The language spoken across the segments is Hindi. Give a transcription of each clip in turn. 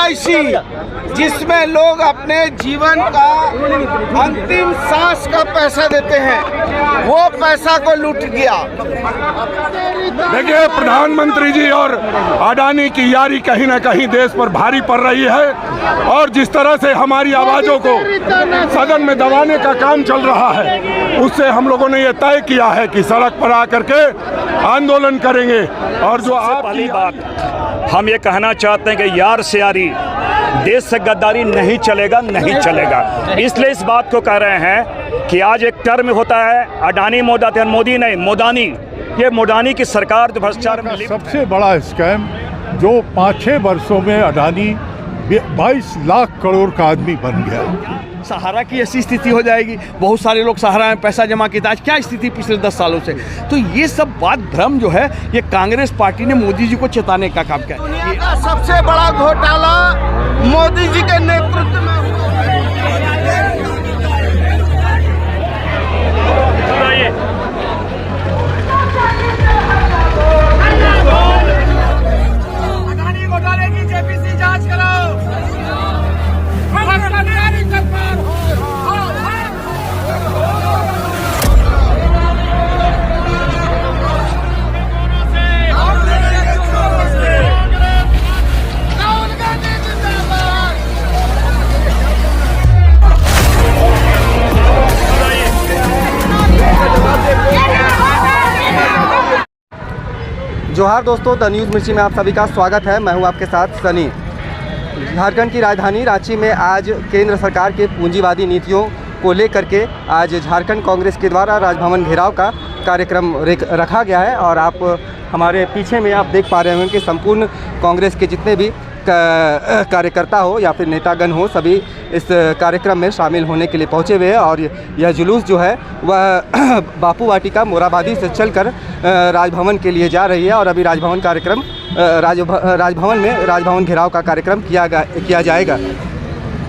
LIC जिसमें लोग अपने जीवन का अंतिम सांस का पैसा देते हैं, वो पैसा को लूट गया। देखिए, प्रधानमंत्री जी और अडानी की यारी कहीं ना कहीं देश पर भारी पड़ रही है और जिस तरह से हमारी आवाज़ों को सदन में दबाने का काम चल रहा है, उससे हम लोगों ने ये तय किया है कि सड़क पर आकर के आंदोलन करेंगे। और जो पहली बात हम ये कहना चाहते हैं कि यार से यारी, देश से गद्दारी नहीं चलेगा, नहीं चलेगा। इसलिए इस बात को कह रहे हैं कि आज एक टर्म होता है अडानी मोदी नहीं, मोदानी। ये मोदानी की सरकार जो भ्रष्टाचार में सबसे बड़ा स्कैम जो 5-6 वर्षों में अडानी 22 लाख करोड़ का आदमी बन गया। सहारा की ऐसी स्थिति हो जाएगी, बहुत सारे लोग सहारा में पैसा जमा किए थे, आज क्या स्थिति पिछले 10 सालों से। तो ये सब बात भ्रम जो है, ये कांग्रेस पार्टी ने मोदी जी को चेताने का काम किया। ये सबसे बड़ा घोटाला मोदी जी के नेतृत्व में हुआ। अडानी घोटाले की जेपीसी जांच कराओ। जोहार दोस्तों, द न्यूज़ मिर्ची में आप सभी का स्वागत है। मैं हूं आपके साथ सनी। झारखंड की राजधानी रांची में आज केंद्र सरकार के पूंजीवादी नीतियों को लेकर के आज झारखंड कांग्रेस के द्वारा राजभवन घेराव का कार्यक्रम रखा गया है। और आप हमारे पीछे में आप देख पा रहे होंगे कि संपूर्ण कांग्रेस के जितने भी कार्यकर्ता हो या फिर नेतागण हो, सभी इस कार्यक्रम में शामिल होने के लिए पहुंचे हुए हैं। और यह जुलूस जो है वह बापू वाटिका मोराबादी से चलकर राजभवन के लिए जा रही है। और अभी राजभवन कार्यक्रम राजभवन में राजभवन घेराव का कार्यक्रम किया जाएगा।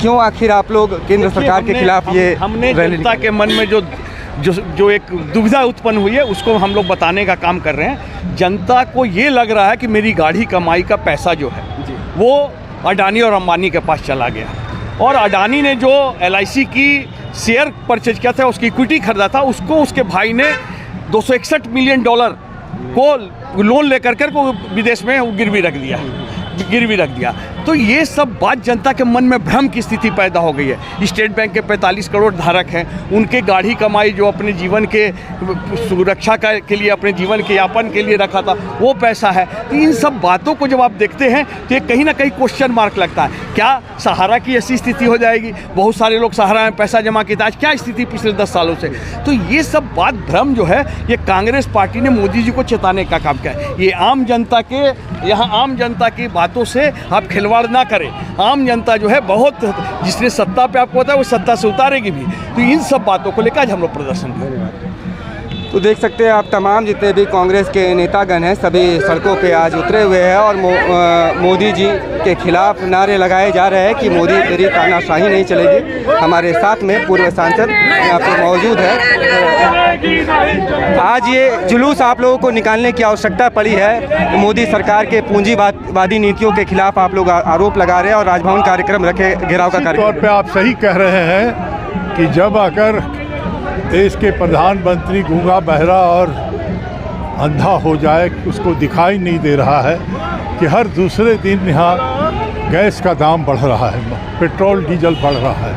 क्यों आखिर आप लोग केंद्र सरकार के खिलाफ ये हमने जनता के मन में जो एक दुविधा उत्पन्न हुई है, उसको हम लोग बताने का काम कर रहे हैं। जनता को ये लग रहा है कि मेरी गाढ़ी कमाई का पैसा जो है वो अडानी और अंबानी के पास चला गया। और अडानी ने जो LIC की शेयर परचेज किया था, उसकी इक्विटी खरीदा था, उसको उसके भाई ने $261 मिलियन को लोन लेकर को विदेश में गिरवी रख दिया। तो ये सब बात जनता के मन में भ्रम की स्थिति पैदा हो गई है। स्टेट बैंक के 45 करोड़ धारक हैं, उनके गाढ़ी कमाई जो अपने जीवन के सुरक्षा के लिए, अपने जीवन के यापन के लिए रखा था, वो पैसा है। तो इन सब बातों को जब आप देखते हैं तो ये कहीं ना कहीं क्वेश्चन मार्क लगता है। क्या सहारा की ऐसी स्थिति हो जाएगी, बहुत सारे लोग सहारा में पैसा जमा किए थे, आज क्या स्थिति पिछले 10 सालों से। तो ये सब बात भ्रम जो है, ये कांग्रेस पार्टी ने मोदी जी को चेताने का काम किया है। ये आम जनता की बातों से आप खिलवाड़ ना करें। आम जनता जो है बहुत, जिसने सत्ता पे आपको पता है वो सत्ता से उतारेगी भी। तो इन सब बातों को लेकर आज हम लोग प्रदर्शन कर रहे हैं। तो देख सकते हैं आप, तमाम जितने भी कांग्रेस के नेतागण हैं सभी सड़कों पे आज उतरे हुए हैं और मोदी जी के खिलाफ नारे लगाए जा रहे हैं कि मोदी तेरी तानाशाही नहीं चलेगी। हमारे साथ में पूर्व सांसद यहाँ पे मौजूद है। आज ये जुलूस आप लोगों को निकालने की आवश्यकता पड़ी है। मोदी सरकार के पूंजीवादी नीतियों के खिलाफ आप लोग आरोप लगा रहे हैं और राजभवन कार्यक्रम रखे, घेराव का कार्यक्रम। तौर पे आप सही कह रहे हैं कि जब अगर देश के प्रधानमंत्री गूंगा, बहरा और अंधा हो जाए, उसको दिखाई नहीं दे रहा है कि हर दूसरे दिन यहाँ गैस का दाम बढ़ रहा है, पेट्रोल डीजल बढ़ रहा है,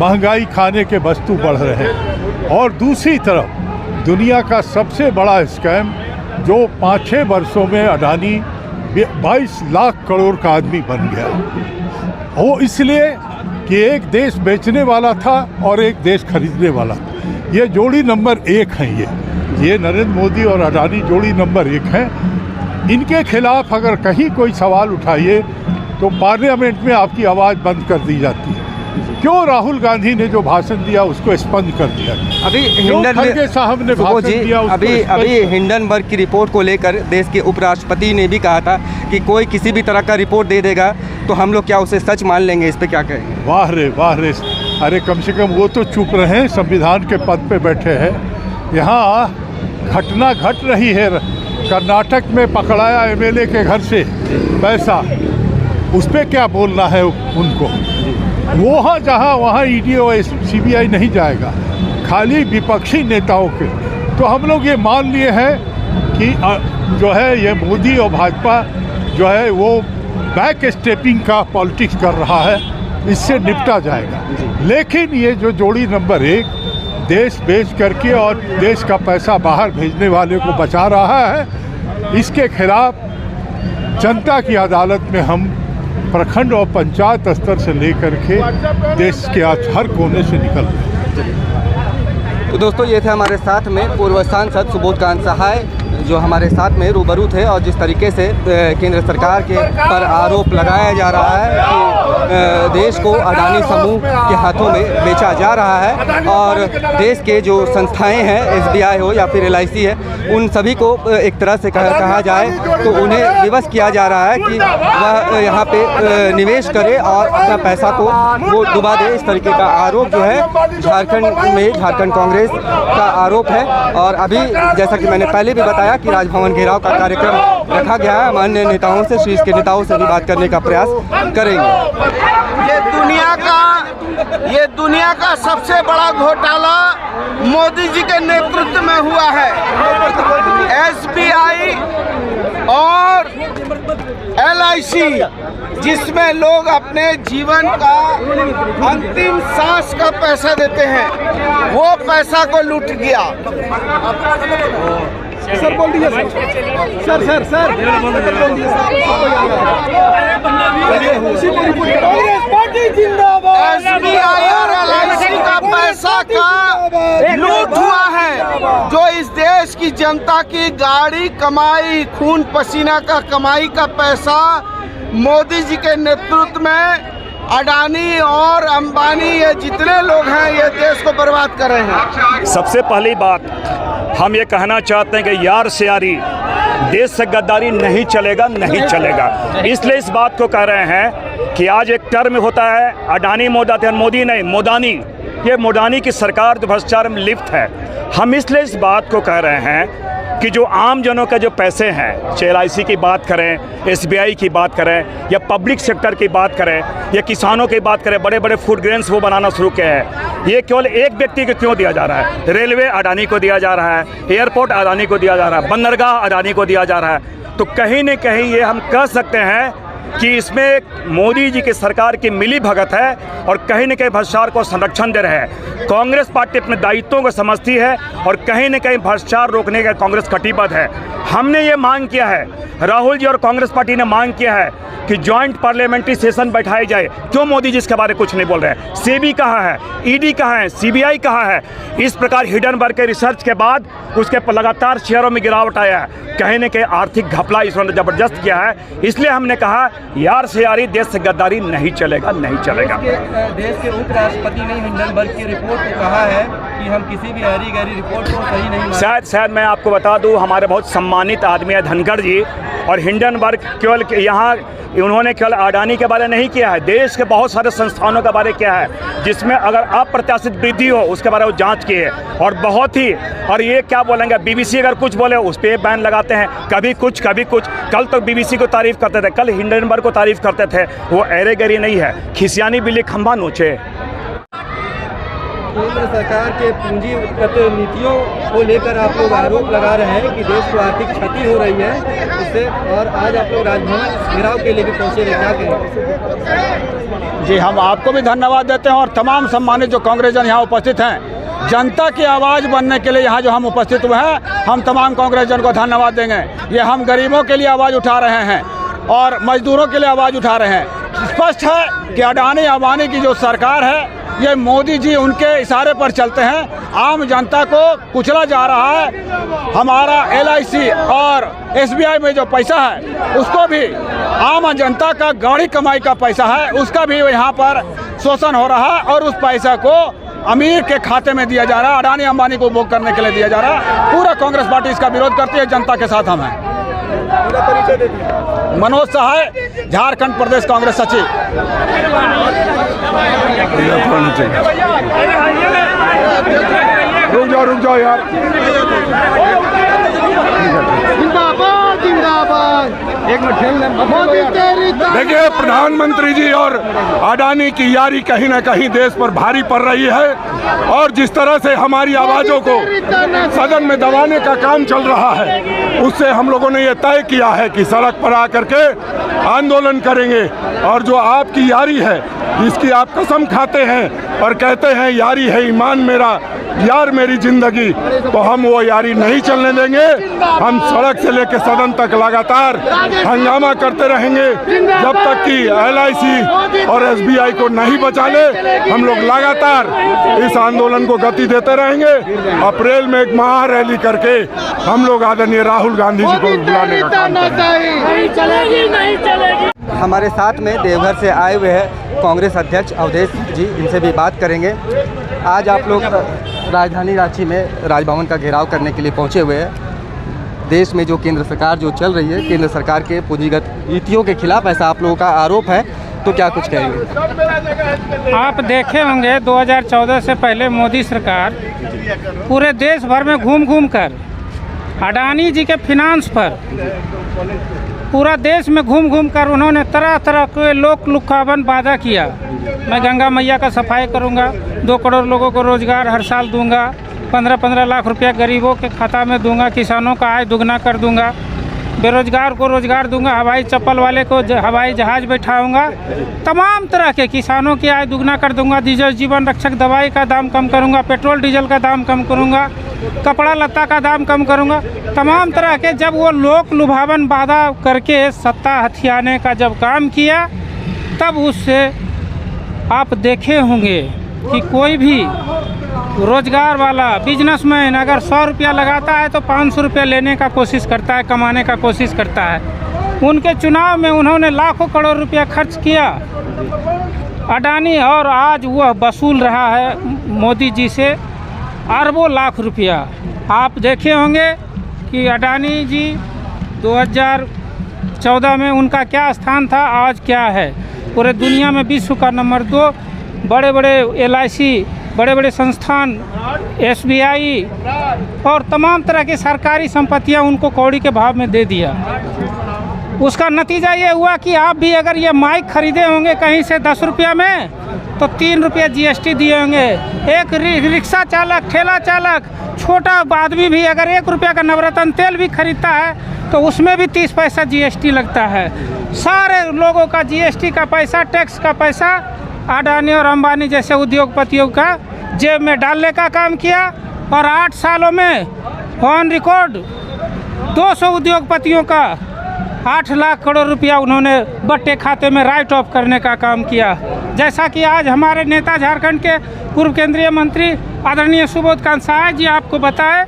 महंगाई खाने के वस्तु बढ़ रहे हैं। और दूसरी तरफ दुनिया का सबसे बड़ा स्कैम जो 5-6 वर्षों में अडानी 22 लाख करोड़ का आदमी बन गया, वो इसलिए कि एक देश बेचने वाला था और एक देश खरीदने वाला था। ये जोड़ी नंबर 1 है। ये नरेंद्र मोदी और अडानी जोड़ी नंबर 1 है। इनके खिलाफ अगर कहीं कोई सवाल उठाइए तो पार्लियामेंट में आपकी आवाज़ बंद कर दी जाती है। क्यों राहुल गांधी ने जो भाषण दिया उसको स्पंद कर दिया। अभी साहब ने भाषण दिया, अभी हिंडनबर्ग की रिपोर्ट को लेकर देश के उपराष्ट्रपति ने भी कहा था कि कोई किसी भी तरह का रिपोर्ट दे देगा तो हम लोग क्या उसे सच मान लेंगे। इस पे क्या कहेंगे? वाह रे, अरे कम से कम वो तो चुप रहे, संविधान के पद पे बैठे हैं। यहाँ घटना घट रही है, कर्नाटक में पकड़ाया MLA के घर से पैसा, उस पर क्या बोलना है उनको। वहाँ जहाँ वहाँ ईडी और सीबीआई नहीं जाएगा, खाली विपक्षी नेताओं के। तो हम लोग ये मान लिए हैं कि जो है ये मोदी और भाजपा जो है वो बैक स्टेपिंग का पॉलिटिक्स कर रहा है, इससे निपटा जाएगा। लेकिन ये जो जोड़ी नंबर 1 देश बेच करके और देश का पैसा बाहर भेजने वाले को बचा रहा है, इसके खिलाफ जनता की अदालत में हम प्रखंड और पंचायत स्तर से लेकर के देश के आज हर कोने से निकल रहे हैं। तो दोस्तों, ये थे हमारे साथ में पूर्व सांसद सुबोधकांत सहाय, जो हमारे साथ में रूबरू थे, और जिस तरीके से केंद्र सरकार के पर आरोप लगाया जा रहा है कि देश को अडानी समूह के हाथों में बेचा जा रहा है, और देश के जो संस्थाएं हैं, SBI हो या फिर LIC है, उन सभी को एक तरह से कहा जाए तो उन्हें विवश किया जा रहा है कि वह यहाँ पे निवेश करे और अपना पैसा को वो डुबा दे। इस तरीके का आरोप जो है झारखंड कांग्रेस का आरोप है। और अभी जैसा कि मैंने पहले भी बताया कि राजभवन घेराव का कार्यक्रम रखा गया है। अन्य नेताओं से, शीर्ष के नेताओं से भी बात करने का प्रयास करेंगे। ये दुनिया का सबसे बड़ा घोटाला मोदी जी के नेतृत्व में हुआ है। SBI और LIC, जिसमें लोग अपने जीवन का अंतिम सांस का पैसा देते हैं, वो पैसा को लूट गया। सर बोल दीजिए सर। SBI और LIC का पैसा का लूट हुआ है, जो इस देश की जनता की गाड़ी कमाई, खून पसीना का कमाई का पैसा मोदी जी के नेतृत्व में अडानी और अंबानी, ये जितने लोग हैं, ये देश को बर्बाद कर रहे हैं। सबसे पहली बात हम ये कहना चाहते हैं कि यार से यारी, देश से गद्दारी नहीं चलेगा, नहीं चलेगा। इसलिए इस बात को कह रहे हैं कि आज एक टर्म होता है अडानी मोदी नहीं, मोदानी, ये मोदानी की सरकार जो भ्रष्टाचार में लिप्त है। हम इसलिए इस बात को कह रहे हैं कि जो आम जनों के जो पैसे हैं, चाहे LIC की बात करें, SBI की बात करें, या पब्लिक सेक्टर की बात करें, या किसानों की बात करें, बड़े बड़े फूड ग्रेन्स वो बनाना शुरू किए हैं। ये केवल एक व्यक्ति को क्यों दिया जा रहा है? रेलवे अडानी को दिया जा रहा है, एयरपोर्ट अडानी को दिया जा रहा है, बंदरगाह अडानी को दिया जा रहा है। तो कहीं न कहीं ये हम कह सकते हैं कि इसमें मोदी जी की सरकार की मिली भगत है और कहीं न कहीं भ्रष्टाचार को संरक्षण दे रहे हैं। कांग्रेस पार्टी अपने दायित्वों को समझती है और कहीं न कहीं भ्रष्टाचार रोकने का कांग्रेस कटिबद्ध है। हमने ये मांग किया है, राहुल जी और कांग्रेस पार्टी ने मांग किया है कि जॉइंट पार्लियामेंट्री सेशन बैठाई जाए। क्यों मोदी जी इसके बारे में कुछ नहीं बोल रहे हैं? सेबी कहाँ है, ईडी कहाँ है, सीबीआई कहाँ है? इस प्रकार हिडनबर्ग के रिसर्च के बाद उसके लगातार शेयरों में गिरावट आया है। कहीं न कहीं आर्थिक घपला इसने ज़बरदस्त किया है। इसलिए हमने कहा यार से यारी, देश से गद्दारी नहीं चलेगा, नहीं चलेगा। देश के उपराष्ट्रपति ने हिंडनबर्ग की रिपोर्ट को कहा है कि हम किसी भी हरी गहरी रिपोर्ट को सही नहीं मानते। शायद मैं आपको बता दूं, हमारे बहुत सम्मानित आदमी है धनखड़ जी, और हिंडनबर्ग केवल यहाँ उन्होंने केवल अडानी के बारे नहीं किया है, देश के बहुत सारे संस्थानों के बारे किया है, जिसमें अगर अप्रत्याशित वृद्धि हो उसके बारे में जांच की है। और बहुत ही, और ये क्या बोलेंगे, BBC अगर कुछ बोले उस पर बैन लगाते हैं, कभी कुछ कभी कुछ। कल तो BBC को तारीफ करते थे, कल हिंडनबर्ग को तारीफ करते थे। वो अरे गरी नहीं है, खिसियानी बिल्ली खंभा नोचे। केंद्र सरकार के पूंजीगत नीतियों को लेकर आप लोग आरोप लगा रहे हैं कि देश को आर्थिक क्षति हो रही है इससे, और आज आप लोग राजभवन घेराव के लिए भी पहुंचे हैं, क्या कहेंगे? जी, हम आपको भी धन्यवाद देते हैं और तमाम सम्मानित जो कांग्रेसजन यहाँ उपस्थित हैं। जनता की आवाज़ बनने के लिए यहाँ जो हम उपस्थित हुए हैं, हम तमाम कांग्रेसजन को धन्यवाद देंगे। ये हम गरीबों के लिए आवाज़ उठा रहे हैं और मजदूरों के लिए आवाज़ उठा रहे हैं। स्पष्ट है कि अडानी अंबानी की जो सरकार है, ये मोदी जी उनके इशारे पर चलते हैं। आम जनता को कुचला जा रहा है। हमारा LIC और SBI में जो पैसा है उसको भी आम जनता का गाड़ी कमाई का पैसा है, उसका भी यहाँ पर शोषण हो रहा है और उस पैसा को अमीर के खाते में दिया जा रहा है, अडानी अंबानी को उपभोग करने के लिए दिया जा रहा है। पूरा कांग्रेस पार्टी इसका विरोध करती है, जनता के साथ हम हैं। मनोज सहाय, झारखंड प्रदेश कांग्रेस सचिव। रुक जाओ यार। जिंदाबाद जिंदाबाद। देखिए, प्रधानमंत्री जी और अडानी की यारी कहीं ना कहीं देश पर भारी पड़ रही है और जिस तरह से हमारी आवाज़ों को सदन में दबाने का काम चल रहा है, उससे हम लोगों ने यह तय किया है कि सड़क पर आकर के आंदोलन करेंगे। और जो आपकी यारी है, जिसकी आप कसम खाते हैं और कहते हैं यारी है ईमान मेरा, यार मेरी जिंदगी, तो हम वो यारी नहीं चलने देंगे। हम सड़क से लेकर सदन तक लगातार हंगामा करते रहेंगे जब तक कि LIC और SBI को नहीं बचा ले। हम लोग लगातार इस आंदोलन को गति देते रहेंगे। अप्रैल में एक महारैली करके हम लोग आदरणीय राहुल गांधी जी को बुलाने का काम करेंगे। हमारे साथ में देवघर से आए हुए हैं कांग्रेस अध्यक्ष अवधेश जी, इनसे भी बात करेंगे। आज आप लोग राजधानी रांची में राजभवन का घेराव करने के लिए पहुंचे हुए हैं। देश में जो केंद्र सरकार जो चल रही है, केंद्र सरकार के पूंजीगत नीतियों के खिलाफ ऐसा आप लोगों का आरोप है, तो क्या कुछ कहेंगे? आप देखे होंगे 2014 से पहले मोदी सरकार पूरे देश भर में घूम घूम कर अडानी जी के फिनांस पर पूरा देश में घूम घूम कर उन्होंने तरह तरह के लोक लुभावन वादा किया। मैं गंगा मैया का सफाई करूंगा, 2 करोड़ लोगों को रोजगार हर साल दूंगा, 15-15 लाख रुपया गरीबों के खाता में दूंगा, किसानों का आय दुगना कर दूंगा, बेरोजगार को रोजगार दूंगा, हवाई चप्पल वाले को हवाई जहाज बैठाऊंगा, तमाम तरह के किसानों की आय दुगना कर दूंगा, जीवन रक्षक दवाई का दाम कम करूंगा, पेट्रोल डीजल का दाम कम करूंगा, कपड़ा लत्ता का दाम कम करूंगा। तमाम तरह के जब वो लोक लुभावन वादा करके सत्ता हथियाने का जब काम किया, तब उससे आप देखे होंगे कि कोई भी रोजगार वाला बिजनेसमैन अगर 100 रुपया लगाता है तो 500 रुपया लेने का कोशिश करता है, कमाने का कोशिश करता है। उनके चुनाव में उन्होंने लाखों करोड़ रुपया खर्च किया अडानी, और आज वह वसूल रहा है मोदी जी से अरबों लाख रुपया। आप देखे होंगे कि अडानी जी 2014 में उनका क्या स्थान था, आज क्या है। पूरे दुनिया में विश्व का नंबर 2, बड़े बड़े LIC, बड़े बड़े संस्थान, SBI और तमाम तरह की सरकारी संपत्तियां उनको कौड़ी के भाव में दे दिया। उसका नतीजा ये हुआ कि आप भी अगर ये माइक खरीदे होंगे कहीं से 10 रुपया में, तो 3 रुपये GST दिए होंगे। एक रिक्शा चालक, ठेला चालक, छोटा आदमी भी अगर 1 रुपया का नवरत्न तेल भी खरीदता है तो उसमें भी 30 पैसा GST लगता है। सारे लोगों का GST का पैसा, टैक्स का पैसा अडानी और अंबानी जैसे उद्योगपतियों का जेब में डालने का काम किया। और 8 सालों में ऑन रिकॉर्ड 200 उद्योगपतियों का 8 लाख करोड़ रुपया उन्होंने बट्टे खाते में राइट ऑफ करने का काम किया। जैसा कि आज हमारे नेता झारखंड के पूर्व केंद्रीय मंत्री आदरणीय सुबोध कांसाय जी आपको बताए,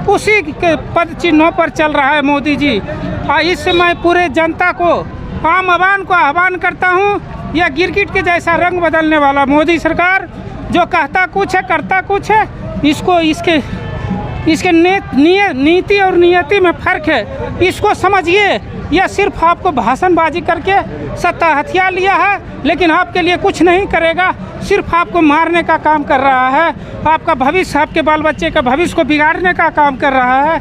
उसी के पद चिन्हों पर चल रहा है मोदी जी। और इससे मैं पूरे जनता को, आम आवाम को आह्वान करता हूँ, यह गिरगिट के जैसा रंग बदलने वाला मोदी सरकार जो कहता कुछ है करता कुछ है, इसको इसके नीति और नियति में फ़र्क है। इसको समझिए, यह सिर्फ आपको भाषणबाजी करके सत्ता हथिया लिया है, लेकिन आपके लिए कुछ नहीं करेगा, सिर्फ आपको मारने का काम कर रहा है। आपका भविष्य, आपके बाल बच्चे का भविष्य को बिगाड़ने का काम कर रहा है।